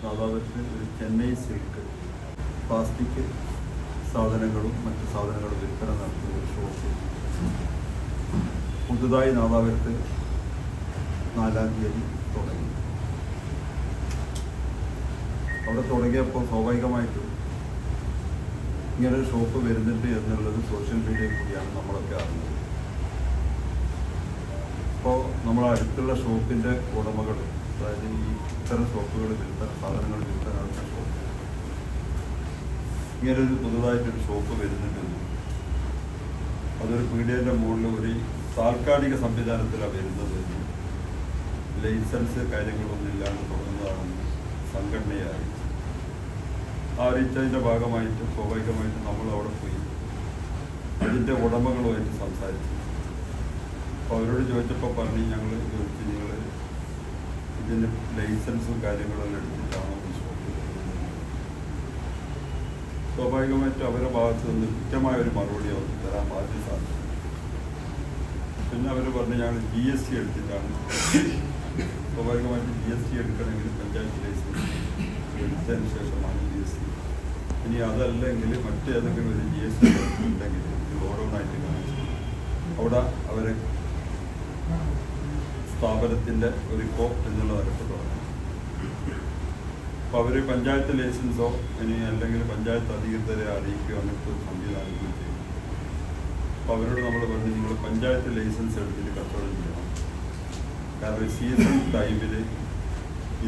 നാദാപുരത്ത് ഒരു Chennai silk plastic സാധനങ്ങളും മറ്റു സാധനങ്ങളും വിൽപ്പന നടത്തുന്ന ഒരു ഷോപ്പ് പുതുതായി നാദാപുരത്ത് 4-ാം തീയതി തുടങ്ങി. അവിടെ തുടങ്ങിയപ്പോൾ സ്വാഭാവികമായിട്ടും ഇങ്ങനൊരു ഷോപ്പ് വരുന്നുണ്ട് എന്നുള്ളത് സോഷ്യൽ മീഡിയയിൽ കൂടിയാണ് നമ്മളൊക്കെ അറിഞ്ഞത്. അപ്പോൾ നമ്മളെ അടുത്തുള്ള ഷോപ്പിൻ്റെ ഉടമകൾ, അതായത് ഈ ഇത്തരം ഷോപ്പുകൾ വിൽപ്പന സാധനങ്ങൾ വിൽപ്പന നടത്തുന്ന ഷോപ്പ്, ഇങ്ങനൊരു പുതുതായിട്ടൊരു ഷോപ്പ് വരുന്നുണ്ടെന്ന്, അതൊരു പീഡിയൻ്റെ മുകളിൽ ഒരു താൽക്കാലിക സംവിധാനത്തിലാണ് വരുന്നത്, ലൈസൻസ് കാര്യങ്ങളൊന്നും ഇല്ലാണ്ട് തുടങ്ങുന്നതാണെന്ന് സംഘടനയെ അറിയിച്ചു. അറിയിച്ചതിൻ്റെ ഭാഗമായിട്ട് സ്വാഭാവികമായിട്ട് നമ്മൾ അവിടെ പോയി അതിൻ്റെ ഉടമകളുമായിട്ട് സംസാരിച്ചു. അപ്പോൾ അവരോട് ചോദിച്ചപ്പോൾ പറഞ്ഞ് ഞങ്ങൾ ചോദിച്ചു, നിങ്ങൾ ഇതിൻ്റെ ലൈസൻസും കാര്യങ്ങളെല്ലാം എടുത്തിട്ടാണോ ഈ ഷോപ്പ്? സ്വാഭാവികമായിട്ടും അവരുടെ ഭാഗത്ത് നിന്ന് കൃത്യമായ ഒരു മറുപടി അവർക്ക് തരാൻ ബാധ്യത സാധിച്ചു. പിന്നെ അവർ പറഞ്ഞ് ഞങ്ങൾ GST എടുത്തിട്ടാണ്. സ്വാഭാവികമായിട്ടും GST എടുക്കണമെങ്കിൽ പഞ്ചായത്ത് ലൈസൻസ് എടുത്തതിന് ശേഷമാണ് GST. ഇനി അതല്ലെങ്കിൽ മറ്റേതെങ്കിലും ഒരു GST ഉണ്ടെങ്കിൽ ഓരോന്നായിട്ട് കാണിച്ചു അവിടെ അവരെ സ്ഥാപനത്തിൻ്റെ ഒരു എന്നുള്ള നിരക്ക് തുടങ്ങി. അപ്പോൾ അവർ പഞ്ചായത്ത് ലൈസൻസോ ഇനി അല്ലെങ്കിൽ പഞ്ചായത്ത് അധികൃതരെ അറിയിക്കുകയോ അങ്ങനത്തെ ഒരു സംവിധാനങ്ങൾ ചെയ്യും. അപ്പോൾ അവരോട് നമ്മൾ പറഞ്ഞു, നിങ്ങൾ പഞ്ചായത്ത് ലൈസൻസ് എടുത്തിട്ട് കച്ചവടം ചെയ്യണം. കാരണം സീസൺ ടൈമിൽ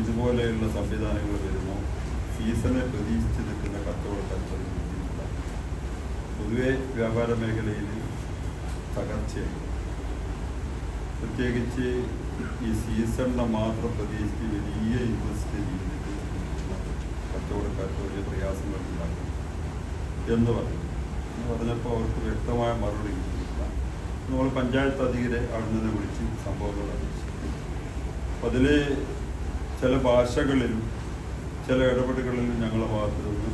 ഇതുപോലെയുള്ള സംവിധാനങ്ങൾ വരുമ്പോൾ സീസണെ പ്രതീക്ഷിച്ച് നിൽക്കുന്ന കച്ചവടക്കാർക്ക് ബുദ്ധിമുട്ടില്ല. പൊതുവെ വ്യാപാര മേഖലയിൽ തകർച്ചയായി, പ്രത്യേകിച്ച് ഈ സീസണിനെ മാത്രം പ്രതീക്ഷിച്ച് വലിയ ഇൻവെസ്റ്റ് ചെയ്തിട്ട് കച്ചവടക്കാർക്ക് വലിയ പ്രയാസങ്ങൾ ഉണ്ടാക്കും എന്ന് പറഞ്ഞപ്പോൾ അവർക്ക് വ്യക്തമായ മറുപടി കിട്ടിയില്ല. നമ്മൾ പഞ്ചായത്ത് അധികരെ അവിടെ നിന്ന് വിളിച്ച് സംഭവങ്ങൾ അറിയിച്ചു. അപ്പം അതിൽ ചില ഭാഷകളിലും ചില ഇടപെടലുകളിലും ഞങ്ങളുടെ ഭാഗത്ത് നിന്ന്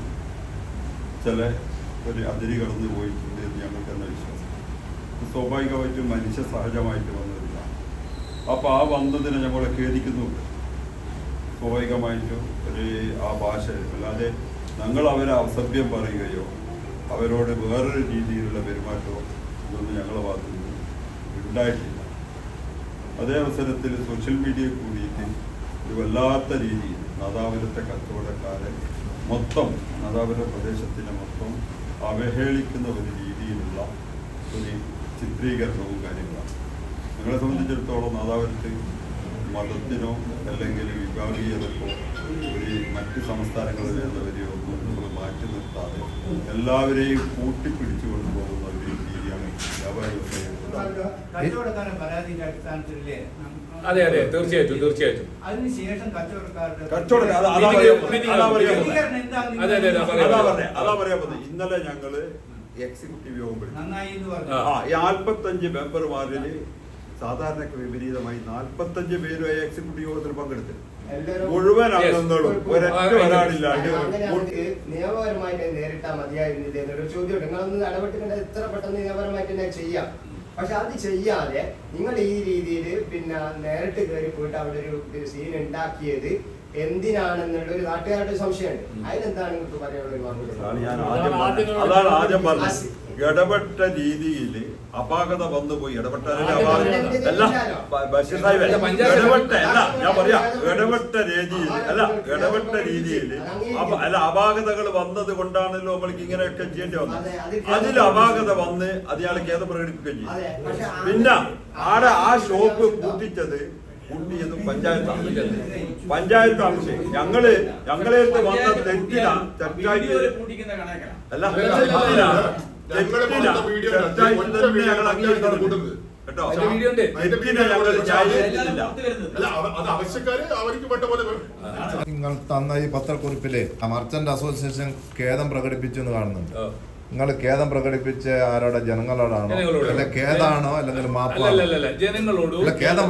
ചില ഒരു അതിരി കടന്നു പോയിട്ടുണ്ട് എന്ന് ഞങ്ങൾക്ക് തന്നെ വിശ്വാസം. സ്വാഭാവികമായിട്ടും മനുഷ്യ സഹജമായിട്ട് വന്നതില്ല. അപ്പോൾ ആ വന്നതിനെ ഞങ്ങൾ ഖേദിക്കുന്നുണ്ട്. സ്വാഭാവികമായിട്ടും ഒരു ആ ഭാഷ, അല്ലാതെ ഞങ്ങൾ അവരെ അസഭ്യം പറയുകയോ അവരോട് വേറൊരു രീതിയിലുള്ള പെരുമാറ്റമോ ഇതൊന്നും ഞങ്ങളുടെ ഭാഗത്തു നിന്ന് ഉണ്ടായിട്ടില്ല. അതേ അവസരത്തിൽ സോഷ്യൽ മീഡിയയിൽ കൂടിയിട്ട് ഒരു വല്ലാത്ത രീതിയിൽ നാദാപുരത്തെ കച്ചവടക്കാരെ മൊത്തം, നാദാപുര പ്രദേശത്തിനെ മൊത്തം അവഹേളിക്കുന്ന ഒരു രീതിയിലുള്ള ഒരു ചിത്രീകരണവും കാര്യങ്ങളാണ്. ഞങ്ങളെ സംബന്ധിച്ചിടത്തോളം നാദാപുരത്ത് മതത്തിനോ അല്ലെങ്കിൽ വിഭാഗീയതക്കോ ഒരു മറ്റ് സംസ്ഥാനങ്ങളിൽ വരുന്നവരെയോ ഒന്നും നമ്മൾ മാറ്റി നിർത്താതെ എല്ലാവരെയും കൂട്ടിപ്പിടിച്ചു കൊണ്ടുപോകുന്ന ഒരു രീതിയാണ് വ്യാപാരി അതെ അതെ തീർച്ചയായിട്ടും തീർച്ചയായിട്ടും. അതിനുശേഷം അതാ പറയാൻ പറ്റും. ഇന്നലെ ഞങ്ങള് എക്സിക്യൂട്ടീവ് യോഗം 45 മെമ്പർമാരില് സാധാരണക്ക് വിപരീതമായി 45 പേരും എക്സിക്യൂട്ടീവ് യോഗത്തിൽ പങ്കെടുത്തു. മുഴുവൻ അംഗങ്ങളും ഒരൊറ്റ ഒരാളില്ലാണ്ട് നിയമപരമായിട്ട് നേരിട്ടാൽ മതിയായിരുന്നില്ല എന്നൊരു ചോദ്യം. നിങ്ങളൊന്ന് ഇടപെട്ടിട്ട് എത്ര പെട്ടെന്ന് നിയമപരമായിട്ട് തന്നെ ചെയ്യാം. പക്ഷെ അത് ചെയ്യാതെ നിങ്ങൾ ഈ രീതിയിൽ പിന്നെ നേരിട്ട് കയറി പോയിട്ട് അവിടെ ഒരു സീൻ ഉണ്ടാക്കിയത് എന്തിനാണെന്നുള്ള ഒരു നാട്ടുകാരുടെ സംശയമുണ്ട്. അതിനെന്താണ് നിങ്ങൾക്ക് പറയാനുള്ള മറുപടി? അതാണ് ആദ്യം പറഞ്ഞത്. ഇടപെട്ട രീതിയിൽ അപാകത വന്നുപോയി. ഇടപെട്ട രീതിയിൽ അപാകതകൾ വന്നത് കൊണ്ടാണല്ലോ നമ്മൾക്ക് ഇങ്ങനെയൊക്കെ ചെയ്യേണ്ടി വന്നത്. അതിൽ അപാകത വന്ന് അയാൾ ഖേദം പ്രകടിപ്പിക്കുകയും ചെയ്യും. പിന്നെ ആടെ ആ ഷോപ്പ് കൂട്ടിച്ചത് കൂട്ടിയതും പഞ്ചായത്ത് ആവശ്യം. ഞങ്ങളെ വന്ന തെറ്റിനാ തെറ്റായിട്ട് അല്ല നിങ്ങൾ തന്ന ഈ പത്രക്കുറിപ്പില് മർച്ചന്റ് അസോസിയേഷൻ ഖേദം പ്രകടിപ്പിച്ചു എന്ന് കാണുന്നുണ്ട്. നിങ്ങൾ ഖേദം പ്രകടിപ്പിച്ച ആരോടെ? ജനങ്ങളോടാണോ? അല്ലെ ഖേദാണോ അല്ലെങ്കിൽ മാപ്പാണോ? ഖേദം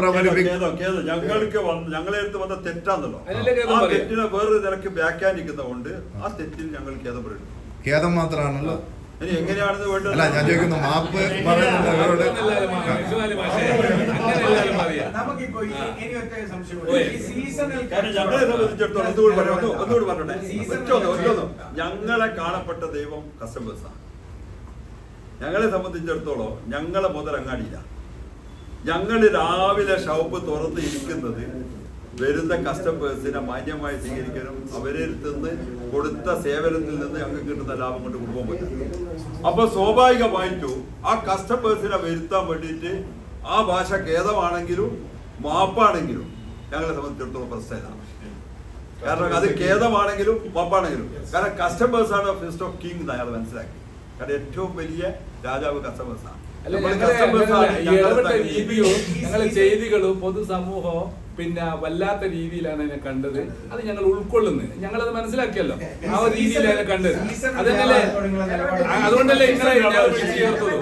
ഞങ്ങളെ അടുത്ത് വന്ന തെറ്റാന്നല്ലോ. ആ തെറ്റിനെ വേറൊരു നിലക്ക് വ്യാഖ്യാനിക്കുന്നതുകൊണ്ട് ആ തെറ്റിൽ ഞങ്ങൾ ഖേദം പ്രകടിപ്പിക്കും. ഖേദം മാത്രമാണല്ലോ. ഇനി എങ്ങനെയാണെന്ന് വേണ്ടത്? അല്ല ഞാൻ ചോദിക്കുന്നു മാപ്പ് പറയുന്നുണ്ട് അവരോട്. നമുക്കിപ്പോ ഇനി ഒറ്റ സംശയം, ഈ സീസണൽ കാരണം ഞങ്ങളെ സംബന്ധിച്ചിടത്തോളം ഒന്നുകൂടി പറഞ്ഞോട്ടെ, ഞങ്ങളെ കാണപ്പെട്ട ദൈവം കസ്റ്റമേഴ്സാണ്. ഞങ്ങളെ സംബന്ധിച്ചിടത്തോളം ഞങ്ങളെ മുതൽ അങ്ങാടിയില്ല. ഞങ്ങൾ രാവിലെ ഷോപ്പ് തുറന്ന് ഇരിക്കുന്നത് വരുന്ന കസ്റ്റമേഴ്സിനെ മാന്യമായി സ്വീകരിക്കാനും അവരിൽ നിന്ന് കൊടുത്ത സേവനത്തിൽ നിന്ന് ഞങ്ങൾക്ക് കിട്ടുന്ന ലാഭം കൊണ്ട് കുടുംബം പറ്റും. അപ്പൊ സ്വാഭാവികമായിട്ടും ആ കസ്റ്റമേഴ്സിനെ വരുത്താൻ വേണ്ടിയിട്ട് ആ ഭാഷ ഖേദമാണെങ്കിലും മാപ്പാണെങ്കിലും ഞങ്ങളെ സംബന്ധിച്ചിടത്തോളം പ്രശ്നമില്ല. കാരണം അത് ഖേദമാണെങ്കിലും മാപ്പാണെങ്കിലും കാരണം കസ്റ്റമേഴ്സ് ആണ് ഫസ്റ്റ് ഓഫ് കിങ് എന്ന് അയാൾ മനസ്സിലാക്കി. കാരണം ഏറ്റവും വലിയ രാജാവ് കസ്റ്റമേഴ്സാണ്. ഇടപെട്ട രീതിയും ഞങ്ങളെ ചെയ്തികളും പൊതുസമൂഹവും പിന്നെ വല്ലാത്ത രീതിയിലാണ് അതിനെ കണ്ടത്. അത് ഞങ്ങൾ ഉൾക്കൊള്ളുന്നത്, ഞങ്ങളത് മനസ്സിലാക്കിയല്ലോ, ആ ഒരു രീതിയിലാണ് കണ്ടത്. അതല്ലേ അതുകൊണ്ടല്ലേ ഇങ്ങനെ വിളിച്ചു ചേർത്തത്.